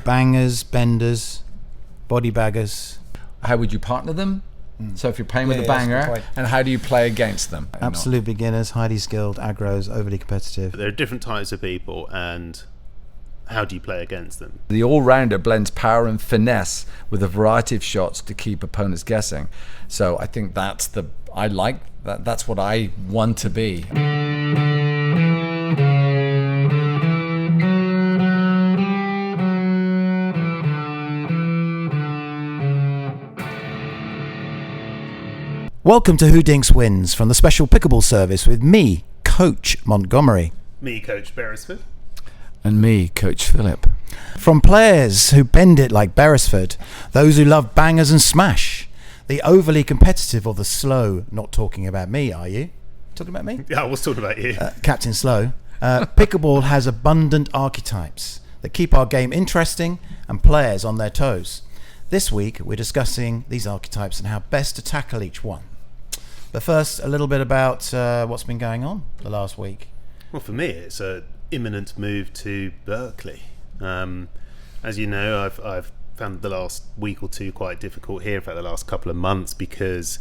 bangers, benders, body baggers. How would you partner them? So if you're playing with a banger, and how do you play against them? Absolute beginners, highly skilled, aggros, overly competitive. There are different types of people, and how do you play against them? The all-rounder blends power and finesse with a variety of shots to keep opponents guessing. So I think that's what I want to be. Welcome to Who Dinks Wins from the Special Pickable Service with me, Coach Montgomery. Me, Coach Beresford. And me, Coach Philip. From players who bend it like Beresford, those who love bangers and smash, the overly competitive or the slow. Not talking about me, are you? Talking about me? Yeah, I was talking about you. Captain Slow. Pickleball has abundant archetypes that keep our game interesting and players on their toes. This week, we're discussing these archetypes and how best to tackle each one. But first, a little bit about what's been going on the last week. Well, for me, it's an imminent move to Berkeley. As you know, I've found the last week or two quite difficult here, in fact the last couple of months, because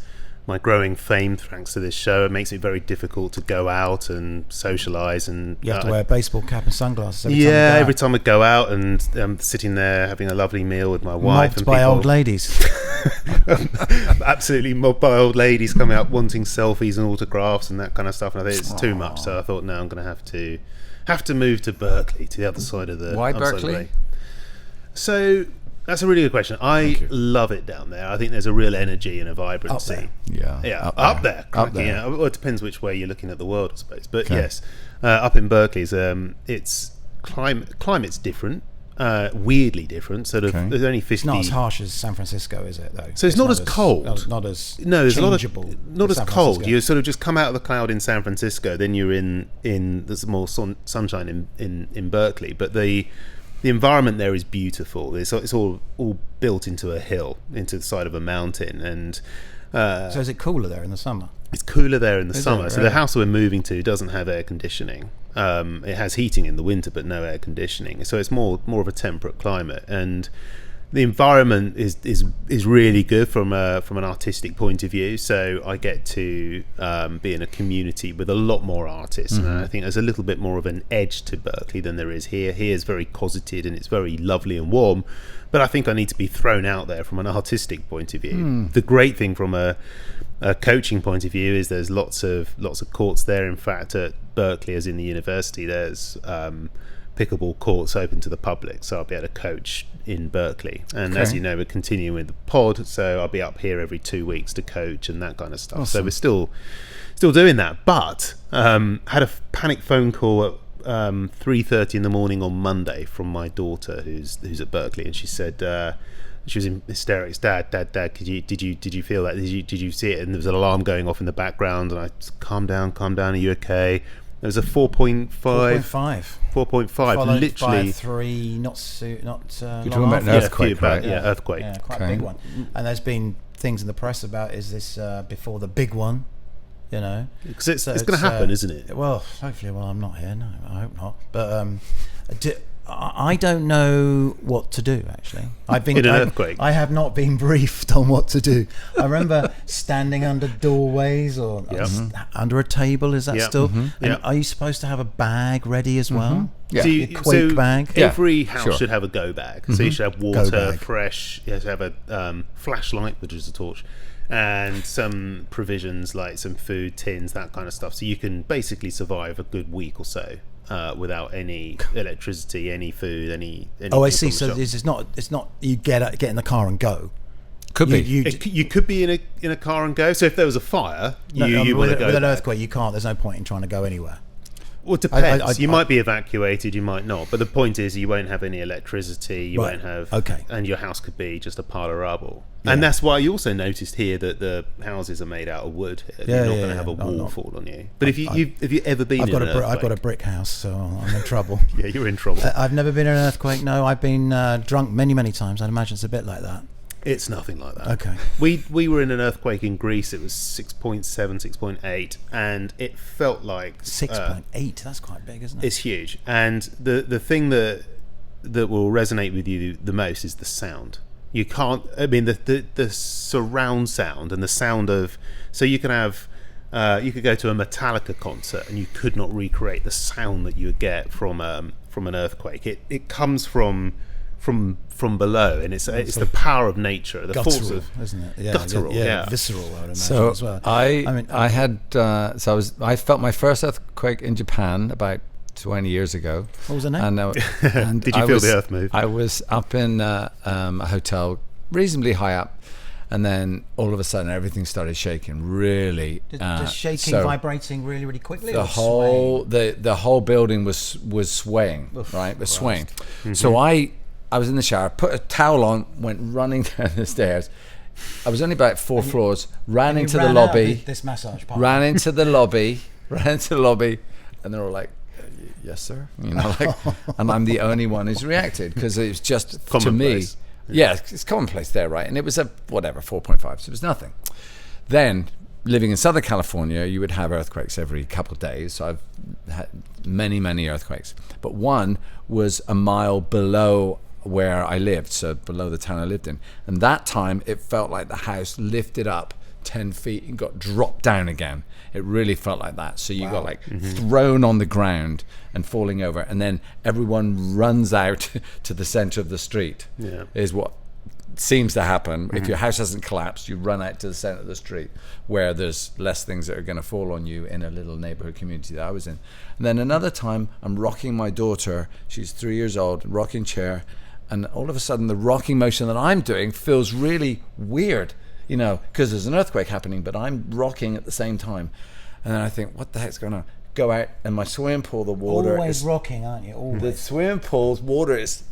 my growing fame thanks to this show, it makes it very difficult to go out and socialise. And you have to wear a baseball cap and sunglasses every time I go out, and I'm sitting there having a lovely meal with my wife. Mobbed by old ladies. Absolutely mobbed by old ladies coming up wanting selfies and autographs and that kind of stuff, and I think it's too much, so I thought, no, I'm going to have to move to Berkeley, to the other side of the... Why Berkeley? So that's a really good question. I love it down there. I think there's a real energy and a vibrancy. Up there. Well, it depends which way you're looking at the world, I suppose. But yes, up in Berkeley's, it's climate's different. Weirdly different. Sort of. There's only 50. It's not as harsh as San Francisco, is it? Though. So it's not as cold. Not as there's changeable. Not as cold. You sort of just come out of the cloud in San Francisco, then you're in there's more sunshine in Berkeley. But the environment there is beautiful. It's all built into a hill, into the side of a mountain, and so is it cooler there in the summer? It's cooler there in the summer. Really? So the house we're moving to doesn't have air conditioning. It has heating in the winter, but no air conditioning. So it's more of a temperate climate, and the environment is really good from an artistic point of view. So I get to be in a community with a lot more artists, and I think there's a little bit more of an edge to Berkeley than there is here. Here is very cosseted and it's very lovely and warm, but I think I need to be thrown out there from an artistic point of view. The great thing from a coaching point of view is there's lots of courts there. In fact, at Berkeley, as in the university, there's pickleball courts open to the public, so I'll be able to coach in Berkeley. And as you know, we're continuing with the pod, so I'll be up here every 2 weeks to coach and that kind of stuff. Awesome. So we're still doing that, but had a panic phone call at 3:30 in the morning on Monday from my daughter who's at Berkeley, and she said she was in hysterics. Dad, did you feel that? Did you see it? And there was an alarm going off in the background, and I said, calm down, are you okay? There was a 4.5. 4.5, literally. By 3, not You're talking about an earthquake, right? Yeah, earthquake. Yeah, quite a big one. And there's been things in the press about, is this before the big one? You know, because it's going to happen, isn't it? Well, hopefully. Well, I'm not here. No, I hope not. But I don't know what to do. Actually, I've been in an earthquake. I have not been briefed on what to do. I remember standing under doorways or under a table. Is that still? And are you supposed to have a bag ready as well? Yeah. So Quake bag. Every house should have a go bag. So you should have water, fresh. You have to have a flashlight, which is a torch, and some provisions like some food, tins, that kind of stuff. So you can basically survive a good week or so. Without any electricity, any food, any. I see. So it's not. You get in the car and go. Could be. You could be in a car and go. So if there was a fire, you want to go. With an earthquake, you can't. There's no point in trying to go anywhere. Well, it depends. You might be evacuated, you might not. But the point is, you won't have any electricity. You won't have. Okay. And your house could be just a pile of rubble. Yeah. And that's why you also noticed here that the houses are made out of wood. You're not going to have a wall fall on you. But if you ever been in an earthquake? I've got a brick house, so I'm in trouble. Yeah, you're in trouble. I've never been in an earthquake. No, I've been drunk many times. I'd imagine it's a bit like that. It's nothing like that. Okay. We were in an earthquake in Greece. It was 6.7, 6.8, and it felt like 6.8. That's quite big, isn't it? It's huge. And the thing that that will resonate with you the most is the sound. You can't. I mean, the surround sound and the sound of. So you can have. You could go to a Metallica concert and you could not recreate the sound that you would get from an earthquake. It comes from below, and it's the power of nature, the guttural, force of, isn't it? Yeah, guttural, yeah. Visceral, I would imagine So as well. I felt my first earthquake in Japan about 20 years ago. What was the name? And Did you feel the earth move? I was up in a hotel, reasonably high up, and then all of a sudden everything started shaking really. Just shaking, so vibrating really, really quickly. the whole building was swaying, right? It was swaying. Mm-hmm. So I was in the shower, put a towel on, went running down the stairs. I was only about 4 floors, ran into the lobby. This massage part. Ran into the lobby, and they're all like, "Yes, sir." You know, like, and I'm the only one who's reacted because it's just to me. Yeah, it's commonplace there, right? And it was a 4.5, so it was nothing. Then, living in Southern California, you would have earthquakes every couple of days. So I've had many, many earthquakes. But one was a mile below where I lived, so below the town I lived in. And that time, it felt like the house lifted up 10 feet and got dropped down again. It really felt like that. So you got like thrown on the ground and falling over, and then everyone runs out to the center of the street. Yeah. Is what seems to happen. If your house hasn't collapsed, you run out to the center of the street where there's less things that are going to fall on you in a little neighborhood community that I was in. And then another time, I'm rocking my daughter. She's 3 years old, rocking chair, and all of a sudden the rocking motion that I'm doing feels really weird. You know, because there's an earthquake happening, but I'm rocking at the same time. And then I think, what the heck's going on? Go out, and my swimming pool, the water Always is rocking, aren't you? Always. the swimming pool's water is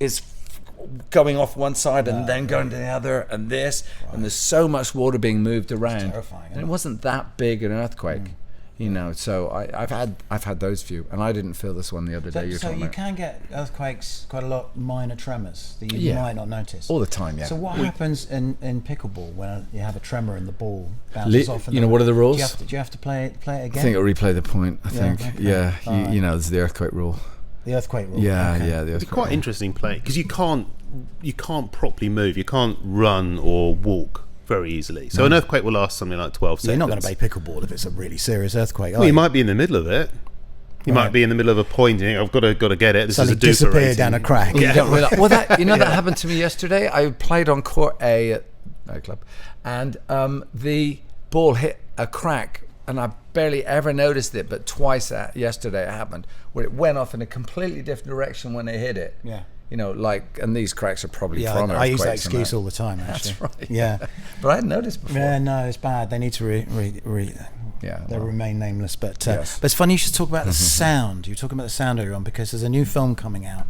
going off one side and then going to the other, and this, and there's so much water being moved around. terrifying, And it wasn't that big an earthquake, you know. So I've had those few, and I didn't feel this one the other day. So you can get earthquakes, quite a lot, minor tremors that you might not notice. all the time, yeah. So what happens in pickleball when you have a tremor and the ball bounces off? You know, what are the rules? Do you have to play it again? I think it'll replay the point. I think, okay. yeah. Right. You know, there's the earthquake rule. The earthquake rule. Yeah, Okay. yeah. The It's earthquake quite rule. interesting play because you can't properly move. You can't run or walk very easily. So an earthquake will last something like 12 seconds. You're not going to play pickleball if it's a really serious earthquake. Well, you might be in the middle of it. You might be in the middle of a point and you think, I've got to get it. This Suddenly is a disappear rating. down a crack. You don't realise. Well, that happened to me yesterday. I played on court A at nightclub, and the ball hit a crack, and I barely ever noticed it. But twice yesterday it happened, where it went off in a completely different direction when they hit it. Yeah. You know, like, and these cracks are probably from I use that earthquakes and excuse all the time, actually. That's right. Yeah. But I hadn't noticed before. Yeah, no, it's bad. They need to they remain nameless. But Yes. but it's funny you should talk about the sound. You were talking about the sound earlier on because there's a new film coming out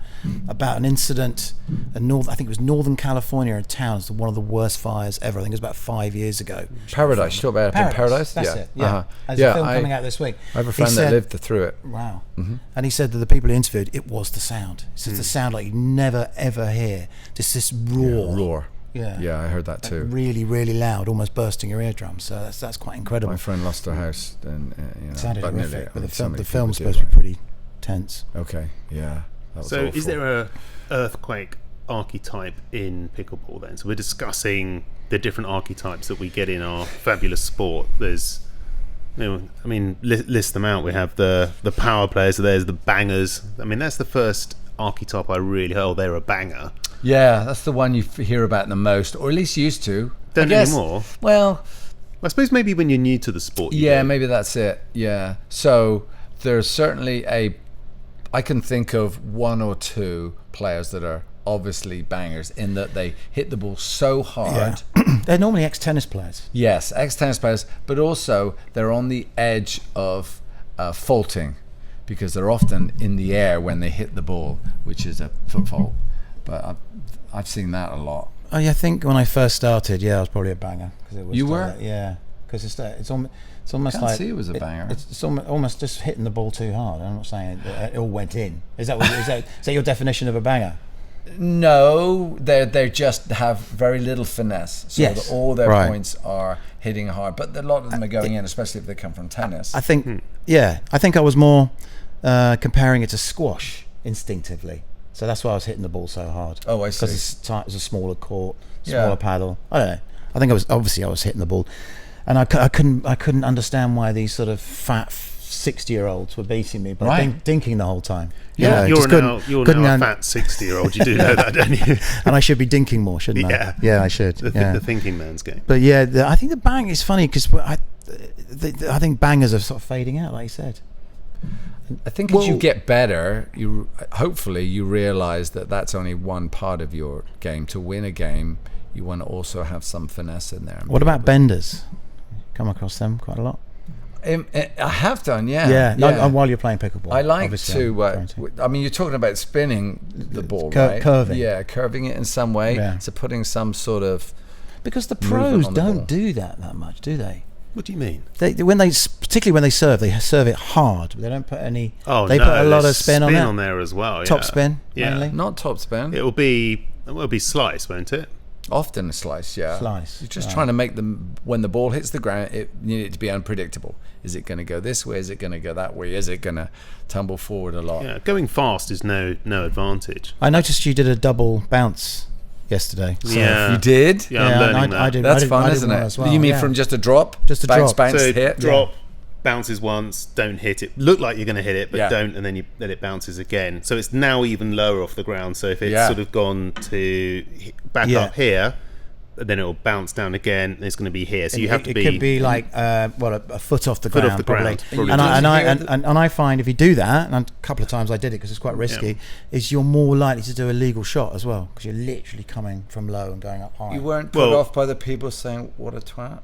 about an incident in I think it was Northern California, a town. It's one of the worst fires ever. I think it was about 5 years ago. Paradise. You talk about it in Paradise? That's yeah. it. Yeah. There's Yeah, a film coming out this week. I have a He friend that said- lived through it. Wow. And he said that the people he interviewed, it was the sound. He says the sound like you never ever hear. Just this roar. Yeah. Yeah, I heard that too. Really, really loud, almost bursting your eardrums. So that's quite incredible. My friend lost her house, and It sounded but nearly- horrific, I but mean, so many the people film's do, supposed to be right? pretty tense. Okay, yeah. That was So awful. is there a earthquake archetype in pickleball then? So we're discussing the different archetypes that we get in our fabulous sport. There's, list them out. We have the power players. So there's the bangers. I mean, that's the first archetype I really heard. They're a banger. Yeah, that's the one you hear about the most, or at least used to. Don't I guess, anymore. Well, I suppose maybe when you're new to the sport. you yeah, do. maybe that's it. Yeah. So there's certainly I can think of one or two players that are obviously bangers in that they hit the ball so hard. They're normally ex-tennis players. Yes, ex-tennis players, but also they're on the edge of faulting because they're often in the air when they hit the ball, which is a foot fault. But I've seen that a lot. Oh, yeah, I think when I first started, I was probably a banger. Cause it was You were? like, yeah, because it's almost Can't like see it was a banger. It's almost just hitting the ball too hard. I'm not saying it all went in. Is that your definition of a banger? No, they just have very little finesse. So Yes. that all their Right. points are hitting hard, but a lot of them are going in, especially if they come from tennis. I think I was more comparing it to squash instinctively. So that's why I was hitting the ball so hard. Oh, I see. Because it's a smaller court, smaller paddle. I don't know. I think I was hitting the ball, and I couldn't understand why these sort of fat 60-year-olds were beating me by dinking the whole time. Yeah, you're now a fat 60-year-old. You do know that, don't you? And I should be dinking more, shouldn't I? Yeah, I should. The thinking man's game. But I think the bang is funny because I think bangers are sort of fading out, like you said. I think as you get better, hopefully you realize that that's only one part of your game. To win a game, you want to also have some finesse in there. What about benders? Come across them quite a lot. I have done, while you're playing pickleball. I like to. I mean, you're talking about spinning the ball, right? Curving. Yeah, curving it in some way. Yeah. So putting some sort of. Because the pros don't do that much, do they? What do you mean? Particularly when they serve it hard. They don't put any. Oh, they put a lot of spin on it. On there as well. Top spin, mainly. Not top spin. It will be slice, won't it? Often a slice, yeah. Slice. You're just trying to make them, when the ball hits the ground, you need it to be unpredictable. Is it going to go this way? Is it going to go that way? Is it going to tumble forward a lot? Yeah, going fast is no advantage. I noticed you did a double bounce yesterday. So you did? Yeah, I'm learning that. I did. That's fun, isn't it? As well. You mean from just a drop? Just a drop. Bounce, so hit? Drop, bounces once, don't hit it. Look like you're going to hit it, but don't, and then then it bounces again. So it's now even lower off the ground. So if it's sort of gone to back up here, then it'll bounce down again, and it's going to be here. So you have to be. It could be like a foot off the ground. Off the ground. Probably. And I find if you do that, and a couple of times I did it because it's quite risky, is you're more likely to do a legal shot as well because you're literally coming from low and going up high. You weren't put off by the people saying "what a twat."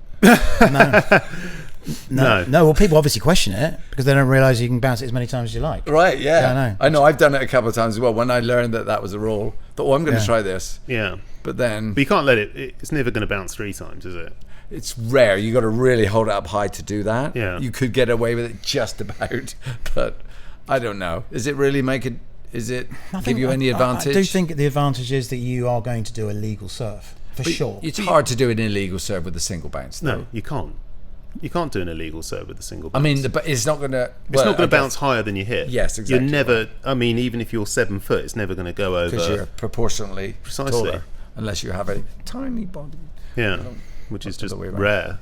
No. Well, people obviously question it because they don't realise you can bounce it as many times as you like. Right? Yeah. I know. I've done it a couple of times as well. When I learned that was a rule, thought, I'm going to try this. Yeah. But you can't let it. It's never going to bounce 3 times, is it? It's rare. You got to really hold it up high to do that. Yeah. You could get away with it just about, but I don't know. Is it really make it? Is it give you any advantage? I do think the advantage is that you are going to do a legal serve for sure. It's hard to do an illegal serve with a single bounce. Though. No, you can't. You can't do an illegal serve with a single bounce. I mean, it's not going to. It's not going to bounce higher than you hit. Yes, exactly. You're never. I mean, even if you're 7 foot, it's never going to go over. Because you're proportionally taller, unless you have a tiny body. Yeah, which is just rare.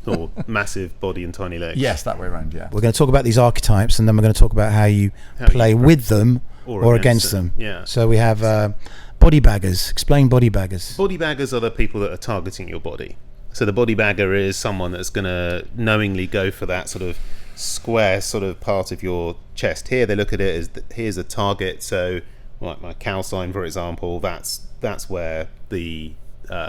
Or massive body and tiny legs. Yes, that way around. Yeah. We're going to talk about these archetypes, and then we're going to talk about how you play with them or against them. Yeah. So we have body baggers. Explain body baggers. Body baggers are the people that are targeting your body. So the body bagger is someone that's going to knowingly go for that sort of square sort of part of your chest. Here they look at it as here's a target. So like my cow sign, for example, that's where the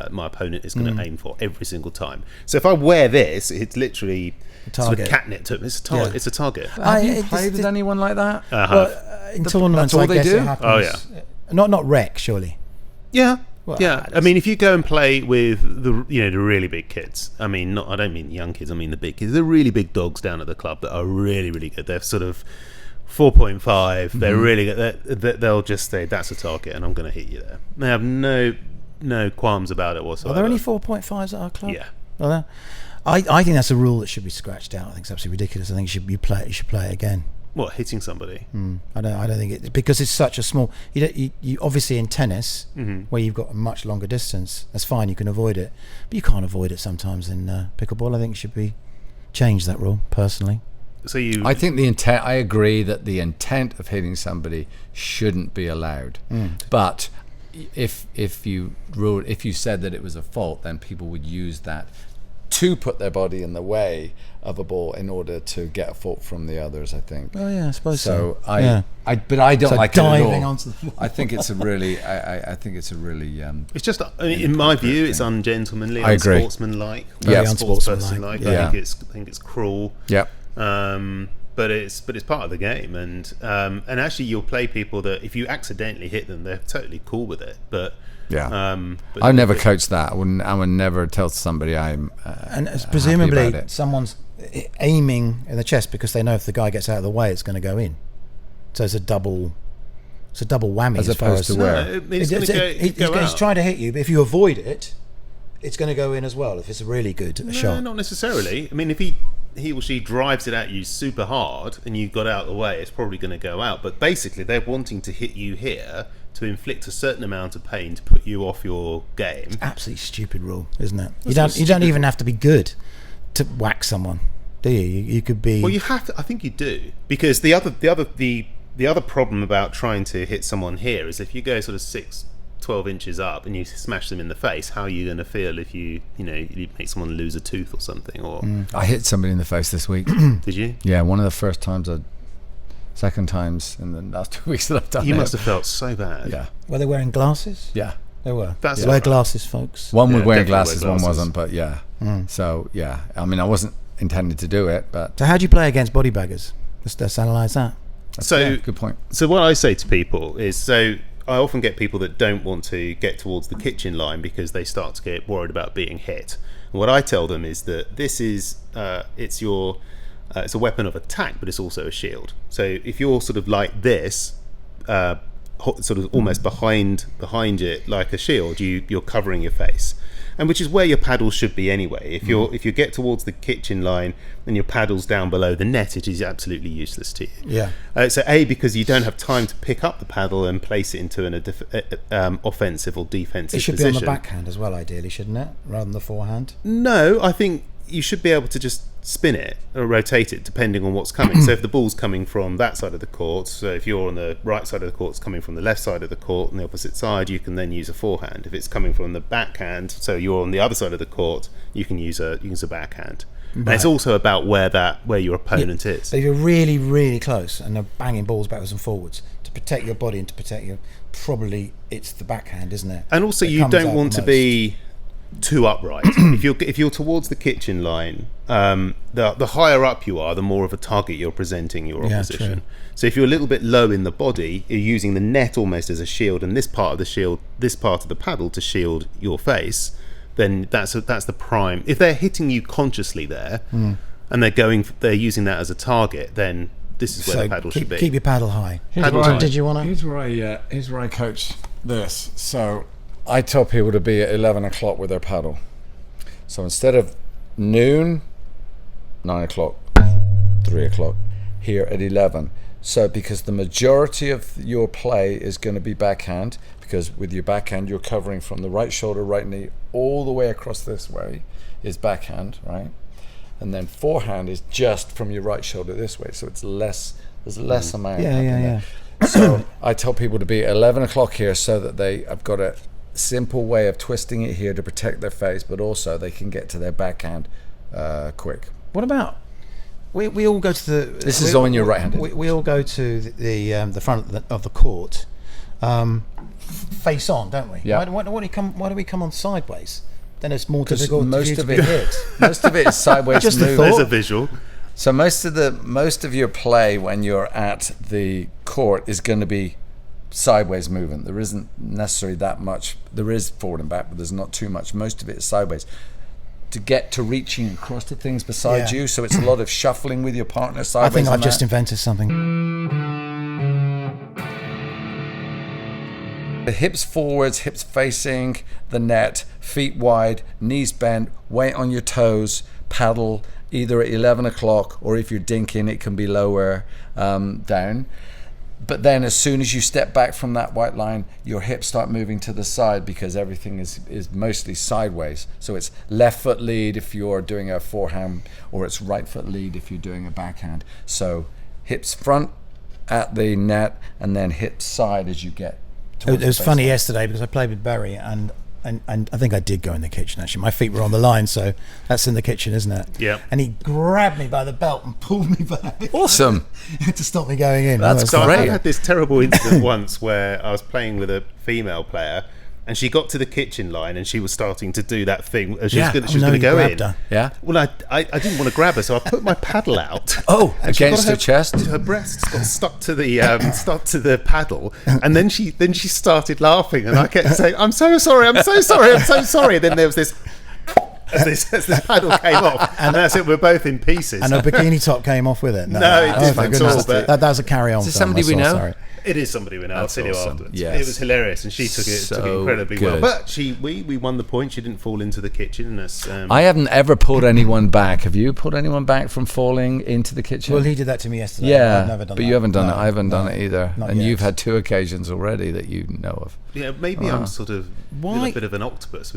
my opponent is going to aim for every single time. So if I wear this, it's literally sort of catnip to them. It's a target. Yeah. It's a target. Have you played with anyone like that? In tournaments, that's all they do? It happens. Oh yeah. Not rec, surely. Yeah. Well, yeah, I mean, if you go and play with the really big kids, I don't mean young kids, I mean the big kids. The really big dogs down at the club that are really, really good. They're sort of 4.5. They're really good. They'll just say that's a target, and I'm going to hit you there. They have no qualms about it whatsoever. Are there any 4.5s at our club? Yeah. Are there? I think that's a rule that should be scratched out. I think it's absolutely ridiculous. I think you should play it again. What, hitting somebody? I don't think it, because it's such a small. You obviously in tennis where you've got a much longer distance, that's fine. You can avoid it, but you can't avoid it sometimes in pickleball. I think it should be changed, that rule, personally. So I think the intent. I agree that the intent of hitting somebody shouldn't be allowed. But if you said that it was a fault, then people would use that to put their body in the way of a ball in order to get a fault from the others, I think. Oh yeah, I suppose so. But I don't like diving it at all. onto the ball. I think it's a really. I think it's a really. It's just, in my view, it's ungentlemanly, unsportsmanlike, unsportsmanlike. I think it's cruel. Yeah. But it's part of the game, and actually you'll play people that if you accidentally hit them, they're totally cool with it. But I never coach that. I would never tell somebody I'm. And presumably someone's aiming in the chest because they know if the guy gets out of the way, it's going to go in. So it's a double whammy as opposed to where it's trying to hit you, but if you avoid it, it's going to go in as well. If it's a really good shot. Not necessarily. I mean, if he he or she drives it at you super hard and you got out of the way, it's probably going to go out. But basically, they're wanting to hit you here to inflict a certain amount of pain to put you off your game. Absolutely stupid rule, isn't it? You don't even have to be good to whack someone, do you? You could be. Well, you have to. I think you do, because the other problem about trying to hit someone here is if you go sort of 12 inches up and you smash them in the face, how are you going to feel if you make someone lose a tooth or something? Or I hit somebody in the face this week. Did you? Yeah, one of the first times. Second times in the last 2 weeks that I've done. You must have felt so bad. Yeah. Were they wearing glasses? Yeah, they were. That's wear glasses, folks. One was wearing glasses, one wasn't. But yeah. So yeah, I mean, I wasn't intended to do it, but. So how do you play against body baggers? Let's analyse that. Good point. So what I say to people is, I often get people that don't want to get towards the kitchen line because they start to get worried about being hit. And what I tell them is that this is it's a weapon of attack, but it's also a shield. So if you're sort of like this, sort of almost behind it like a shield, you're covering your face, and which is where your paddle should be anyway. If you get towards the kitchen line and your paddle's down below the net, it is absolutely useless to you. Yeah. So because you don't have time to pick up the paddle and place it into an offensive or defensive position. It should be on the backhand as well, ideally, shouldn't it, rather than the forehand? No, I think you should be able to just spin it or rotate it depending on what's coming. So if the ball's coming from that side of the court, so if you're on the right side of the court, it's coming from the left side of the court on the opposite side, you can then use a forehand. If it's coming from the backhand, so you're on the other side of the court, you can use a backhand. Right. And it's also about where your opponent is. But if you're really, really close and they're banging balls backwards and forwards, to protect your body and to protect you, probably it's the backhand, isn't it? And also, you don't want to be too upright. if you're towards the kitchen line, the higher up you are, the more of a target you're presenting your opposition. True. So if you're a little bit low in the body, you're using the net almost as a shield, and this part of the paddle to shield your face. Then that's the prime. If they're hitting you consciously there, and they're using that as a target, then this is where the paddle should be. Keep your paddle high. Did you want to? Here's where I coach this. So I tell people to be at 11 o'clock with their paddle. So instead of noon, 9 o'clock, 3 o'clock, here at 11. So because the majority of your play is going to be backhand, because with your backhand you're covering from the right shoulder, right knee, all the way across this way is backhand, right? And then forehand is just from your right shoulder this way. So it's there's less amount. Yeah. So I tell people to be at 11 o'clock here so that I've got a simple way of twisting it here to protect their face, but also they can get to their backhand quick. What about we all go to the? This is on your right-handed. We all go to the front of the court, face on, don't we? Yeah. Why do we come on sideways? Then it's more difficult. Most of it is sideways. Just move. There's a visual. So most of your play when you're at the court is going to be sideways movement. There isn't necessarily that much. There is forward and back, but there's not too much. Most of it is sideways to get to reaching across to things beside you. So it's a lot of shuffling with your partner sideways. I think I've just invented something. The hips forwards, hips facing the net, feet wide, knees bent, weight on your toes, paddle either at 11 o'clock or if you're dinking it can be lower down. But then as soon as you step back from that white line, your hips start moving to the side because everything is mostly sideways. So it's left foot lead if you're doing a forehand, or it's right foot lead if you're doing a backhand. So hips front at the net and then hips side as you get towards It was the funny baseline. yesterday because I played with Beri and I think I did go in the kitchen actually. My feet were on the line, so that's in the kitchen, isn't it? Yeah. And he grabbed me by the belt and pulled me back. Awesome. To stop me going in. That's So great. I had this terrible incident once where I was playing with a female player, and she got to the kitchen line and she was starting to do that thing. She was going to go in. Her. Yeah. Well, I didn't want to grab her, so I put my paddle out. Oh, And she against got her chest? Her breasts got stuck to the paddle, and then she started laughing, and I kept saying, "I'm so sorry, I'm so sorry, I'm so sorry." And then there was this. As this paddle came off, and that's it. We're both in pieces. And her bikini top came off with it. No, it didn't my at goodness. all, but- That was a carry-on. Is this film, somebody we know? Sorry. It is somebody we know. I'll tell you afterwards. Yes. It was hilarious, and she took it incredibly well. But we won the point. She didn't fall into the kitchen. And I haven't ever pulled anyone back. Have you pulled anyone back from falling into the kitchen? Well, he did that to me yesterday. Yeah, I've never done but that. you haven't done it. I haven't done it either. Not And yet. you've had 2 occasions already that you know of. Yeah, maybe I'm sort of a bit of an octopus.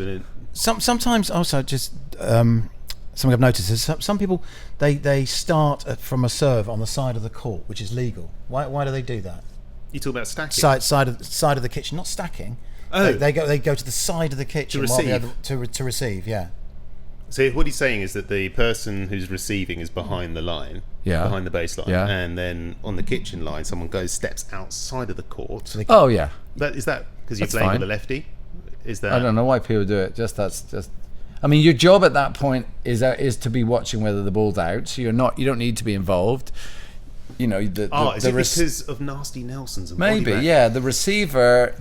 Sometimes also just something I've noticed is some people they start from a serve on the side of the court, which is legal. Why do they do that? You talk about stacking. Side of the kitchen, not stacking. Oh, they go to the side of the kitchen to receive. To receive. Yeah. So what he's saying is that the person who's receiving is behind the line, behind the baseline, and then on the kitchen line, someone steps outside of the court. So Oh yeah. Is that because you're playing with a lefty? Is that? I don't know why people do it. I mean, your job at that point is to be watching whether the ball's out. So you don't need to be involved. You know, is it because of nasty Nelsons? And maybe, body yeah. The receiver,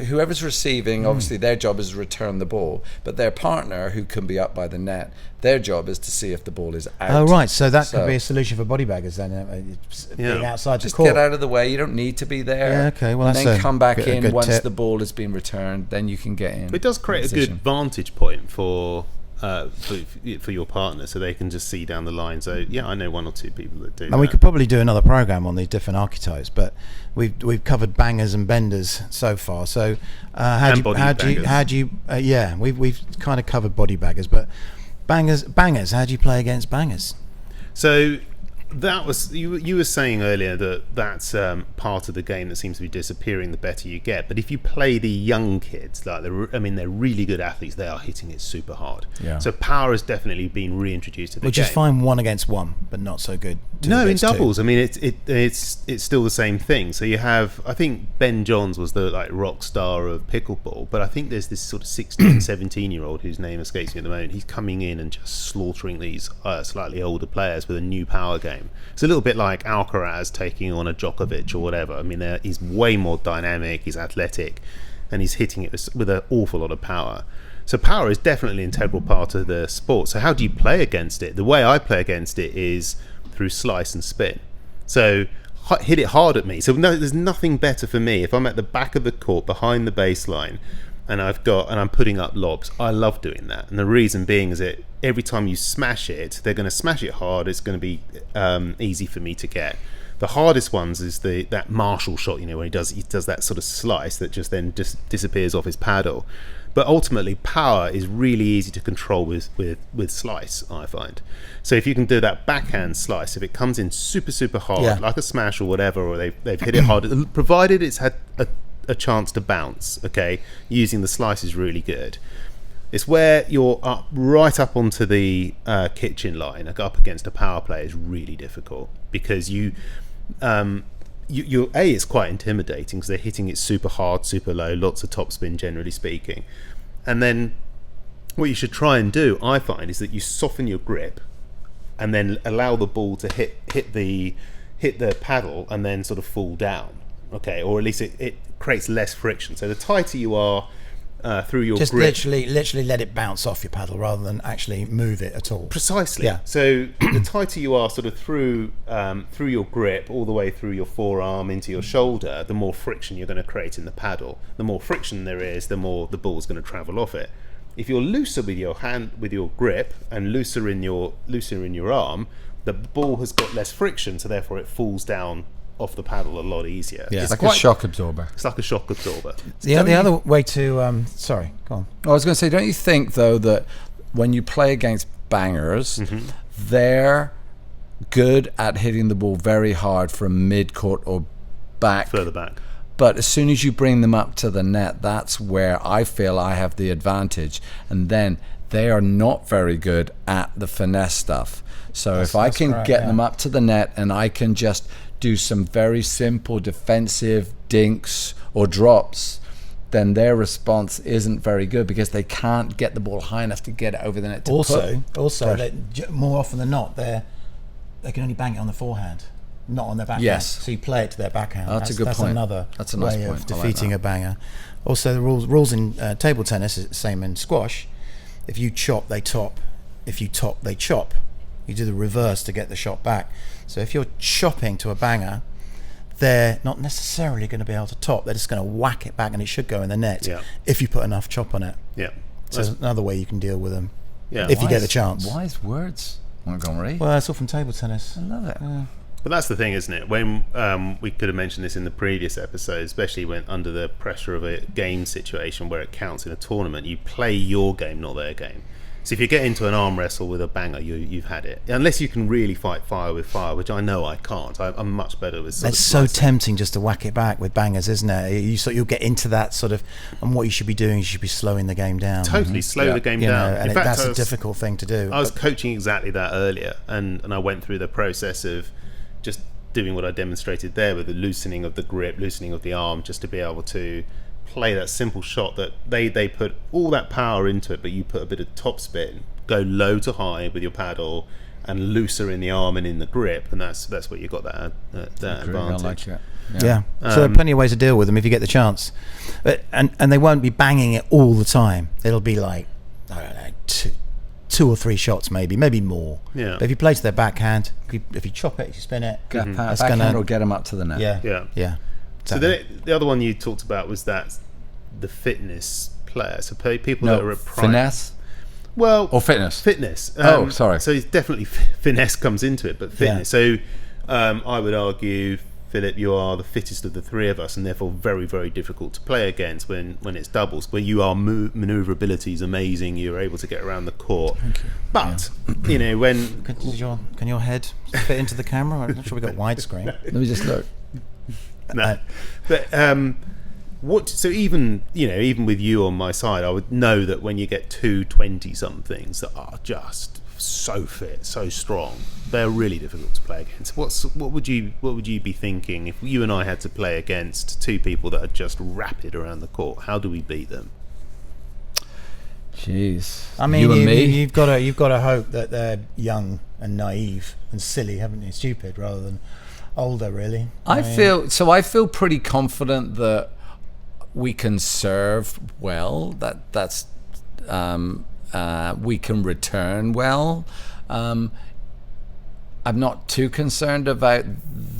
whoever's receiving, obviously their job is to return the ball, but their partner, who can be up by the net, their job is to see if the ball is out. Oh right, so that could be a solution for body baggers then, being outside just the court. get out of the way. You don't need to be there. Yeah, okay. Well, and that's then come back a in good once tip. the ball has been returned. Then you can get in. It does create a good vantage point for your partner, so they can just see down the line. So yeah, I know 1 or 2 people that do. And we could probably do another program on these different archetypes, but we've covered bangers and benders so far. So how do you we've kind of covered body baggers, but bangers. How do you play against bangers? So that was you were saying earlier that's part of the game that seems to be disappearing the better you get. But if you play the young kids, they're really good athletes. They are hitting it super hard. Yeah. So power has definitely been reintroduced to the game. Which is fine 1 against 1, but not so good. No, in doubles. 2. I mean, it's still the same thing. So you have, I think Ben Johns was the rock star of pickleball, but I think there's this sort of 16, 17-year-old whose name escapes me at the moment. He's coming in and just slaughtering these slightly older players with a new power game. It's a little bit like Alcaraz taking on a Djokovic or whatever. I mean, he's way more dynamic, he's athletic, and he's hitting it with an awful lot of power. So power is definitely an integral part of the sport. So how do you play against it? The way I play against it is through slice and spin. So hit it hard at me. So no, there's nothing better for me if I'm at the back of the court behind the baseline and I'm putting up lobs. I love doing that, and the reason being is that every time you smash it, they're going to smash it hard. It's going to be easy for me to get. The hardest ones is that Marshall shot, when he does that sort of slice that just then disappears off his paddle. But ultimately, power is really easy to control with slice, I find. So if you can do that backhand slice, if it comes in super, super hard, like a smash or whatever, or they've hit it hard, provided it's had a chance to bounce, okay, using the slice is really good. It's where you're right up onto the kitchen line, up against a power play, is really difficult because you're it's quite intimidating because they're hitting it super hard, super low, lots of topspin, generally speaking. And then what you should try and do, I find, is that you soften your grip and then allow the ball to hit the paddle and then sort of fall down, okay, or at least it creates less friction. So the tighter you are through your just grip, literally let it bounce off your paddle rather than actually move it at all. Precisely. Yeah. So the tighter you are sort of through your grip all the way through your forearm into your shoulder, the more friction you're going to create in the paddle. The more friction there is, the more the ball's going to travel off it. If you're looser with your hand, with your grip, and looser in your arm, the ball has got less friction, so therefore it falls down off the paddle a lot easier. Yeah, it's like a shock absorber. It's like a shock absorber. The other way to sorry, go on. I was going to say, don't you think though that when you play against bangers, they're good at hitting the ball very hard from mid-court or back, further back? But as soon as you bring them up to the net, that's where I feel I have the advantage. And then they are not very good at the finesse stuff. So if I can get them up to the net and I can just do some very simple defensive dinks or drops, then their response isn't very good because they can't get the ball high enough to get it over the net. Also, more often than not, they can only bang it on the forehand, not on their backhand. Yes. So you play it to their backhand. That's a good point. That's a nice way point. of defeating a banger. Also, the rules in table tennis is the same in squash. If you chop, they top. If you top, they chop. You do the reverse to get the shot back. So if you're chopping to a banger, they're not necessarily going to be able to top. They're just going to whack it back, and it should go in the net if you put enough chop on it. Yeah. So there's another way you can deal with them if you get the chance. Wise words, Montgomery. Well, it's all from table tennis. I love it. But that's the thing, isn't it? When we could have mentioned this in the previous episode, especially when under the pressure of a game situation where it counts in a tournament, you play your game, not their game. So if you get into an arm wrestle with a banger, you've had it. Unless you can really fight fire with fire, which I know I can't. I'm much better with. It's so tempting just to whack it back with bangers, isn't it? You'll get into that sort of, and what you should be doing is you should be slowing the game down. Totally slow the game down. And that's a difficult thing to do. I was coaching exactly that earlier, and I went through the process of just doing what I demonstrated there with the loosening of the grip, loosening of the arm, just to be able to play that simple shot that they put all that power into it, but you put a bit of top spin, go low to high with your paddle, and looser in the arm and in the grip, and that's where you got that advantage. I like it. So there are plenty of ways to deal with them if you get the chance, and they won't be banging it all the time. It'll be like, I don't know, two or three shots, maybe more. Yeah. But if you play to their backhand, if you chop it, if you spin it, that's gonna get them up to the net. Yeah. So the other one you talked about was that the fitness player. So people that are at prime. Finesse. Well, or fitness. Fitness. Sorry. So it's definitely finesse comes into it, but fitness. So I would argue, Philip, you are the fittest of the three of us, and therefore very, very difficult to play against when it's doubles, where you are manoeuvrability is amazing. You're able to get around the court. Thank you. But you know, when can your head fit into the camera? I'm not sure we got widescreen. Let me just look. No, but so even with you on my side, I would know that when you get 220 somethings that are just so fit, so strong, they're really difficult to play against. What would you be thinking if you and I had to play against two people that are just rapid around the court? How do we beat them? Jeez, I mean, you and me. You've got to hope that they're young and naive and silly, haven't you? Stupid rather than older, really. I feel pretty confident that we can serve well. That's we can return well. I'm not too concerned about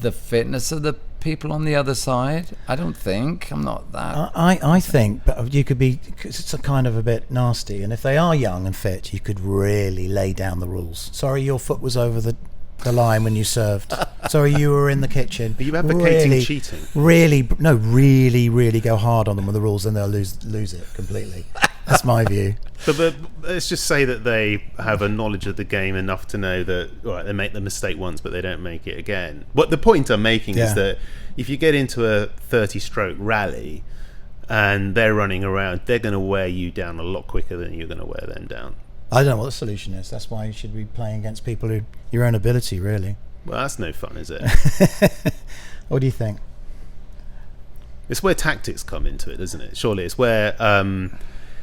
the fitness of the people on the other side. I don't think. I'm not that. I think, but you could be. It's a kind of a bit nasty, and if they are young and fit, you could really lay down the rules. Sorry, your foot was over the line when you served. Sorry, you were in the kitchen. Are you advocating cheating? Really go hard on them with the rules, and they'll lose it completely. That's my view. But let's just say that they have a knowledge of the game enough to know that, all right, they make the mistake once, but they don't make it again. What the point I'm making is that if you get into a 30-stroke rally and they're running around, they're going to wear you down a lot quicker than you're going to wear them down. I don't know what the solution is. That's why you should be playing against people who your own ability, really. Well, that's no fun, is it? What do you think? It's where tactics come into it, isn't it? Surely it's where...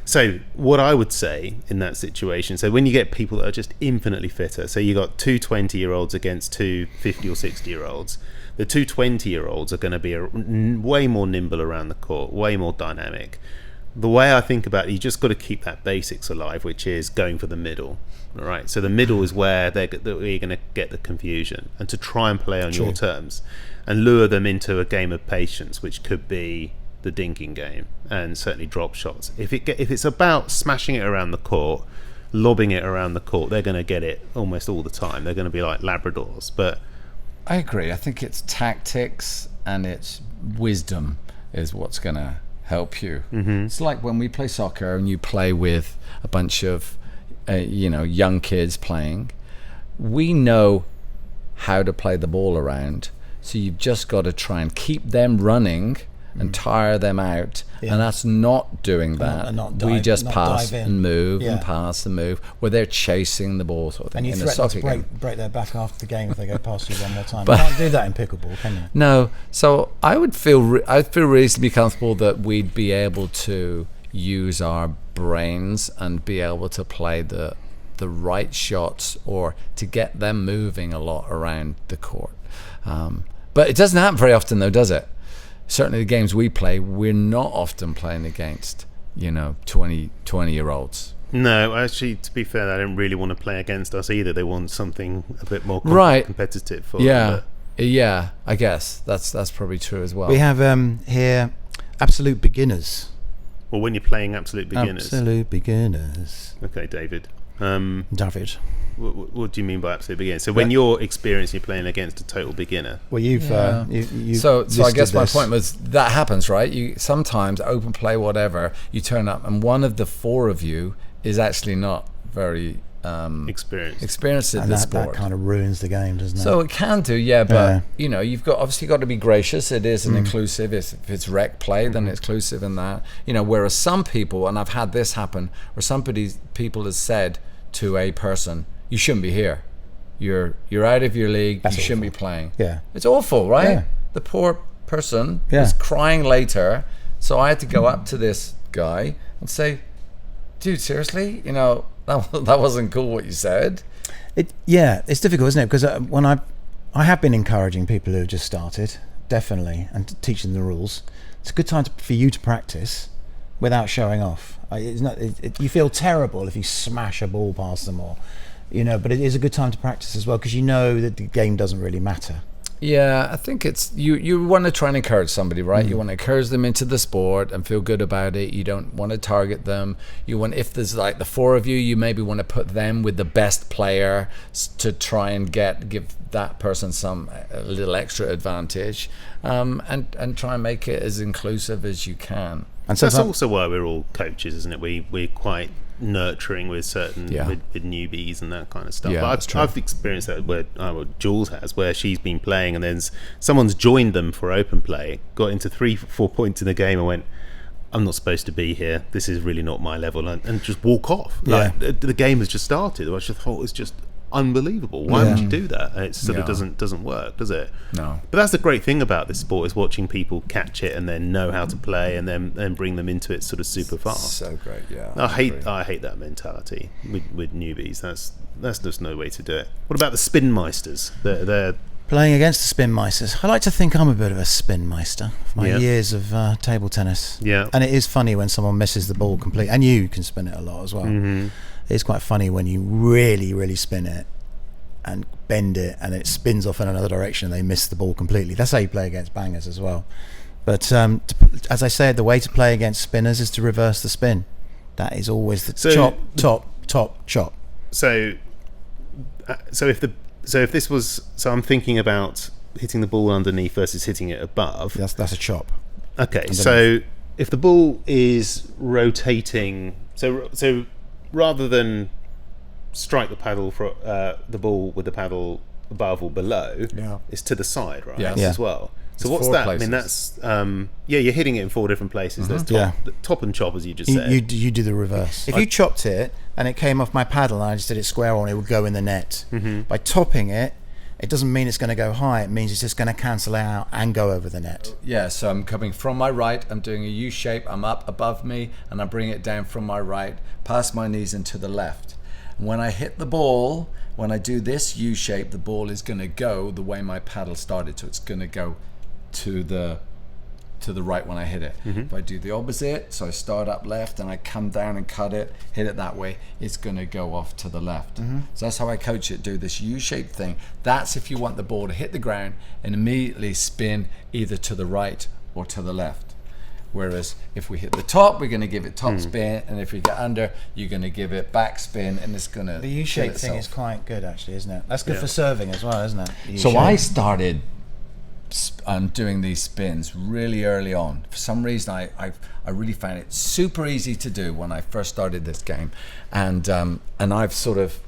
so what I would say in that situation, so when you get people that are just infinitely fitter, so you got two 20-year-olds against two 50 or 60-year-olds, the two 20-year-olds are going to be way more nimble around the court, way more dynamic. The way I think about it, you just got to keep that basics alive, which is going for the middle. All right, so the middle is where you're going to get the confusion, and to try and play on your terms and lure them into a game of patience, which could be the dinking game, and certainly drop shots. If it's about smashing it around the court, lobbing it around the court, they're going to get it almost all the time. They're going to be like Labradors. But I agree. I think it's tactics and it's wisdom is what's going to help you. Mm-hmm. It's like when we play soccer and you play with a bunch of young kids playing. We know how to play the ball around, so you've just got to try and keep them running and tire them out, and that's not doing that. We just pass and move and pass and move, where they're chasing the ball sort of thing. And you threaten to break their back after the game if they go past you one more time. But you can't do that in pickleball, can you? No. So I'd feel reasonably comfortable that we'd be able to use our brains and be able to play the right shots, or to get them moving a lot around the court. But it doesn't happen very often, though, does it? Certainly the games we play, we're not often playing against 20-year-olds. No, actually, to be fair, they don't really want to play against us either. They want something a bit more competitive for them. Yeah, I guess that's probably true as well. We have here absolute beginners. Well, when you're playing absolute beginners. Absolute beginners. Okay, David. David. What do you mean by absolute beginner? So when you're experienced, you're playing against a total beginner. Well, you've so I guess my this. point was that happens, right? You sometimes open play, whatever, you turn up, and one of the four of you is actually not very experienced at this sport. That kind of ruins the game, doesn't it? So it can do, yeah, but you know, you've obviously got to be gracious. It is an inclusive. If it's rec play, then it's inclusive in that. You know, whereas some people, and I've had this happen, where people has said to a person, "You shouldn't be here. You're out of your league. That's you shouldn't awful. be playing." Yeah, it's awful, right? Yeah. The poor person is crying later, so I had to go up to this guy and say, "Dude, seriously, you know." That wasn't cool what you said. It's difficult, isn't it? Because when I have been encouraging people who have just started, definitely, and teaching the rules. It's a good time for you to practice without showing off. You feel terrible if you smash a ball past them, or but it is a good time to practice as well, because you know that the game doesn't really matter. Yeah, I think it's you want to try and encourage somebody, right? You want to encourage them into the sport and feel good about it. You don't want to target them. You want, if there's like the four of you, you maybe want to put them with the best player to try and give that person a little extra advantage, and try and make it as inclusive as you can. And so that's also why we're all coaches, isn't it? We're quite nurturing with certain with newbies and that kind of stuff. Yeah, but I've experienced that where Jules has, where she's been playing and then someone's joined them for open play, got into 3-4 points in the game and went, "I'm not supposed to be here. This is really not my level," and just walk off. Like the game has just started. I just thought it's just unbelievable. Why would you do that? And it sort of doesn't work, does it? No. But that's the great thing about this sport, is watching people catch it and then know how to play and then bring them into it sort of super fast. So great, yeah. I hate that mentality with newbies. That's just no way to do it. What about the spin meisters? They're playing against the spin meisters. I like to think I'm a bit of a spin meister for my years of table tennis. Yeah. And it is funny when someone misses the ball completely, and you can spin it a lot as well. Mm-hmm. It's quite funny when you really, really spin it and bend it and it spins off in another direction and they miss the ball completely. That's how you play against bangers as well. But as I said, the way to play against spinners is to reverse the spin. That is always the top chop. So if this was, I'm thinking about hitting the ball underneath versus hitting it above. That's a chop. Okay, underneath. so if the ball is rotating, so rather than strike the paddle for the ball with the paddle above or below, it's to the side, right? Yeah. As well. So what's that? Places. I mean, that's you're hitting it in 4 different places. Mm-hmm. There's top and chop, as you just said. You do the reverse. If you chopped it and it came off my paddle and I just did it square on, it would go in the net. Mm-hmm. By topping it, it doesn't mean it's going to go high. It means it's just going to cancel out and go over the net. Yeah, so I'm coming from my right, I'm doing a U shape, I'm up above me, and I bring it down from my right, past my knees and to the left. And when I hit the ball, when I do this U shape, the ball is going to go the way my paddle started. So it's going to go to the right when I hit it. Mm-hmm. If I do the opposite, so I start up left and I come down and cut it, hit it that way, it's going to go off to the left. Mm-hmm. So that's how I coach it, do this U-shaped thing. That's if you want the ball to hit the ground and immediately spin either to the right or to the left. Whereas if we hit the top, we're going to give it top spin, and if we get under, you're going to give it back spin, and it's going to. The U-shaped thing is quite good, actually, isn't it? That's good for serving as well, isn't it? So I started doing these spins really early on. For some reason, I really found it super easy to do when I first started this game, and I've sort of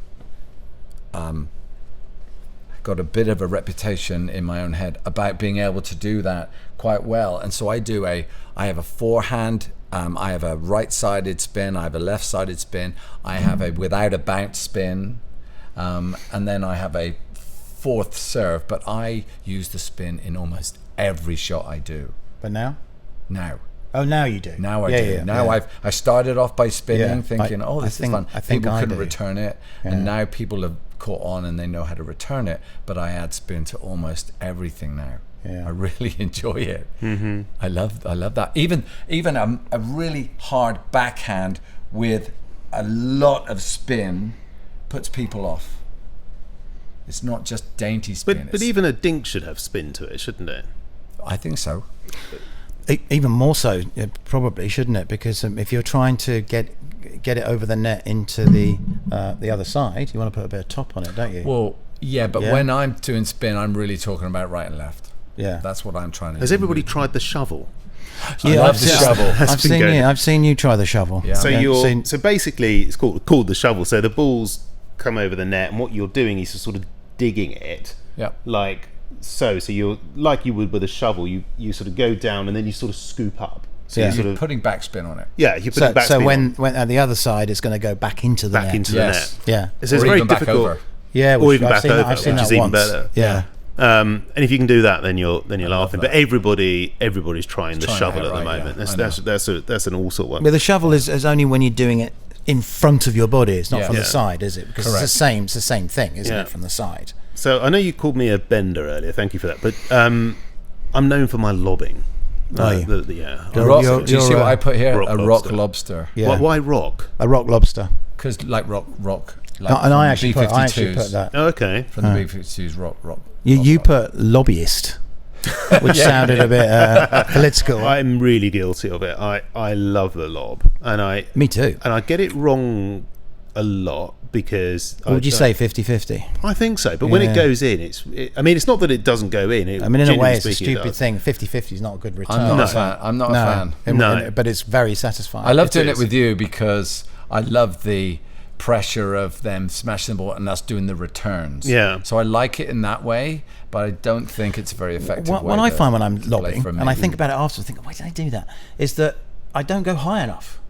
got a bit of a reputation in my own head about being able to do that quite well. And so I have a forehand, I have a right-sided spin, I have a left-sided spin, I have a without a bounce spin, and then I have a fourth serve, but I use the spin in almost every shot I do. But now? Now. Oh, now you do. Now I do. Yeah, now yeah. I started off by spinning, thinking, this is fun. I think people I couldn't do. return it, and now people have caught on and they know how to return it. But I add spin to almost everything now. Yeah. I really enjoy it. Mm-hmm. I love that. Even a really hard backhand with a lot of spin puts people off. It's not just dainty spin. But even a dink should have spin to it, shouldn't it? I think so. Even more so, probably, shouldn't it? Because if you're trying to get it over the net into the other side, you want to put a bit of top on it, don't you? Well, yeah, but when I'm doing spin, I'm really talking about right and left. Yeah, that's what I'm trying to do. Has everybody tried the shovel? Yeah, I've the shovel. I've seen you try the shovel. Yeah. So basically, it's called the shovel. So the balls come over the net, and what you're doing is you're sort of digging it. Yeah. Like so. So you're like you would with a shovel. You sort of go down, and then you sort of scoop up. So you're sort of putting backspin on it. Yeah, you're putting backspin. So when at the other side, it's going to go back into the net. Into the net. Yeah. So it's very difficult. Yeah, or even back over, I've seen which that is even once. better. Yeah. And if you can do that, then you're laughing. But everybody's trying the shovel at the moment. That's an all sort one. But the shovel is only when you're doing it in front of your body. It's not from the side, is it? Because it's the same thing, isn't it, from the side? So I know you called me a bender earlier. Thank you for that. But I'm known for my lobbing. Do you see what I put here? A rock lobster. Yeah. Why rock? A rock lobster. Because like rock. Like and I actually put that. Oh, okay. From the B-52s, rock. You put lobbyist, which sounded a bit political. I'm really guilty of it. I love the lob, Me too. And I get it wrong a lot because. What would you say, 50-50? I think so, but when it goes in, it's not that it doesn't go in. In a way, it's a stupid thing. 50-50 is not a good return. I'm not a fan. But it's very satisfying. I love doing it with you because I love the pressure of them smashing the ball and us doing the returns. Yeah. So I like it in that way, but I don't think it's a very effective way. What I find when I'm lobbing, and I think about it after, I think, why did I do that? Is that I don't go high enough.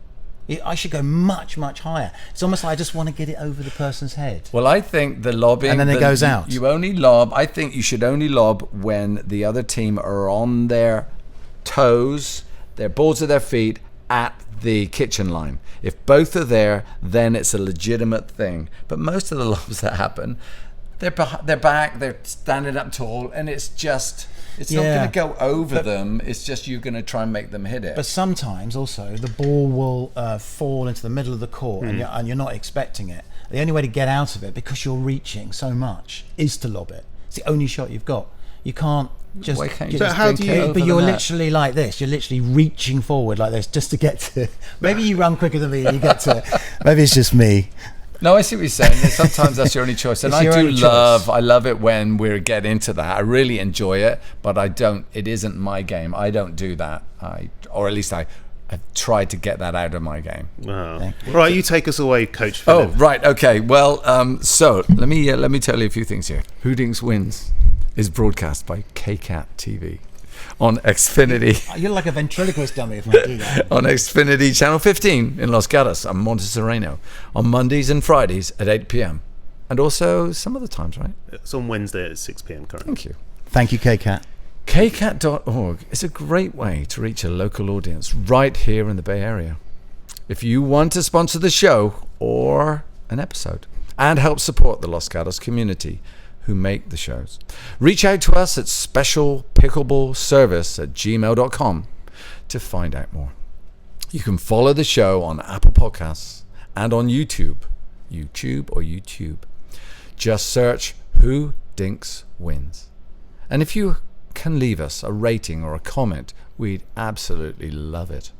I should go much, much higher. It's almost like I just want to get it over the person's head. Well, I think the lobbing... And then it goes out. You only lob... I think you should only lob when the other team are on their toes, their balls of their feet at the kitchen line. If both are there, then it's a legitimate thing. But most of the lobs that happen, they're back, they're standing up tall, and it's just... It's not going to go over them. It's just you're going to try and make them hit it. But sometimes also the ball will fall into the middle of the court and you're not expecting it. The only way to get out of it, because you're reaching so much, is to lob it. It's the only shot you've got. You can't just... Why can't you just just how do you... But you're literally like this. You're literally reaching forward like this just to get to it. Maybe you run quicker than me and you get to it. Maybe it's just me. No, I see what you're saying. Sometimes that's your only choice, and I love it when we get into that. I really enjoy it, but I don't. It isn't my game. I don't do that. Or at least I've tried to get that out of my game. Oh. Right, you take us away, Coach Philip. Philip. Oh, right, okay. Well, so let me tell you a few things here. Who Dinks Wins is broadcast by KCAT TV. On Xfinity. You're like a ventriloquist dummy if I do that. On Xfinity Channel 15 in Los Gatos and Monte Sereno on Mondays and Fridays at 8 p.m. And also some other times, right? It's on Wednesday at 6 p.m. currently. Thank you. Thank you, KCAT. KCAT.org is a great way to reach a local audience right here in the Bay Area. If you want to sponsor the show or an episode and help support the Los Gatos community who make the shows, reach out to us at specialpickleballservice@gmail.com to find out more. You can follow the show on Apple Podcasts and on YouTube. Just search Who Dinks Wins. And if you can leave us a rating or a comment, we'd absolutely love it.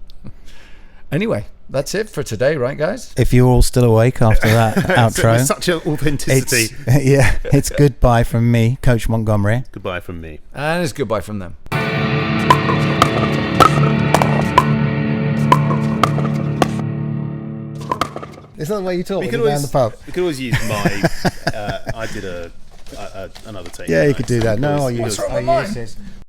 Anyway, that's it for today, right, guys? If you're all still awake after that outro. Such an authenticity. It's goodbye from me, Coach Montgomery. Goodbye from me. And it's goodbye from them. It's not the way you talk We could always use my... I did another take. Yeah, you could do that. No, What's wrong with mine?